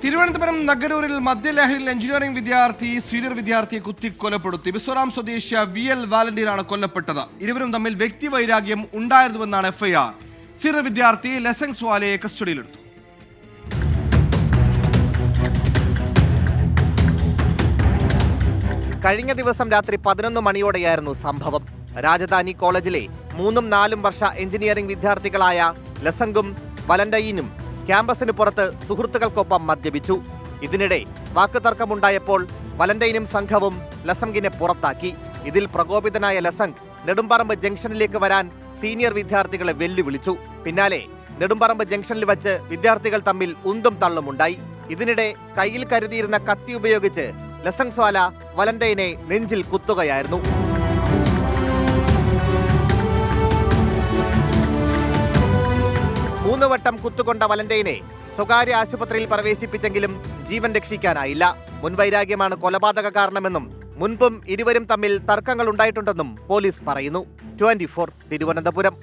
തിരുവനന്തപുരം നഗരൂരിൽ മദ്യലഹരിയിൽ എഞ്ചിനീയറിംഗ് വിദ്യാർത്ഥി സീനിയർ വിദ്യാർത്ഥിയെ കുത്തിക്കൊലപ്പെടുത്തി. മിസോറാം സ്വദേശിയ VL വാലന്റീനാണ് കൊല്ലപ്പെട്ടത്. ഇരുവരും തമ്മിൽ വ്യക്തിവൈരാഗ്യം ഉണ്ടായിരുന്നുവെന്നാണ് FIR. സീനിയർ വിദ്യാർത്ഥി ലസങ് സ്വാലയെ കസ്റ്റഡിയിലെടുത്തു. കഴിഞ്ഞ ദിവസം രാത്രി 11 മണിയോടെയായിരുന്നു സംഭവം. രാജധാനി കോളേജിലെ 3ഉം 4ഉം വർഷ എഞ്ചിനീയറിംഗ് വിദ്യാർത്ഥികളായ ലസംഗും വലന്റൈനും ക്യാമ്പസിന് പുറത്ത് സുഹൃത്തുക്കൾക്കൊപ്പം മദ്യപിച്ചു. ഇതിനിടെ വാക്കുതർക്കമുണ്ടായപ്പോൾ വലന്റൈനും സംഘവും ലസംഗിനെ പുറത്താക്കി. ഇതിൽ പ്രകോപിതനായ ലസംഗ് നെടുമ്പറമ്പ് ജംഗ്ഷനിലേക്ക് വരാൻ സീനിയർ വിദ്യാർത്ഥികളെ വെല്ലുവിളിച്ചു. പിന്നാലെ നെടുമ്പറമ്പ് ജംഗ്ഷനിൽ വച്ച് വിദ്യാർത്ഥികൾ തമ്മിൽ ഉന്തും തള്ളുമുണ്ടായി. ഇതിനിടെ കയ്യിൽ കരുതിയിരുന്ന കത്തി ഉപയോഗിച്ച് ലസങ് സ്വാല വലന്റൈനെ നെഞ്ചിൽ കുത്തുകയായിരുന്നു. മൂന്ന് വട്ടം കുത്തുകൊണ്ട വലന്റൈനെ സ്വകാര്യ ആശുപത്രിയിൽ പ്രവേശിപ്പിച്ചെങ്കിലും ജീവൻ രക്ഷിക്കാനായില്ല. മുൻവൈരാഗ്യമാണ് കൊലപാതക കാരണമെന്നും മുൻപും ഇരുവരും തമ്മിൽ തർക്കങ്ങൾ ഉണ്ടായിട്ടുണ്ടെന്നും പോലീസ് പറയുന്നു. 24 തിരുവനന്തപുരം.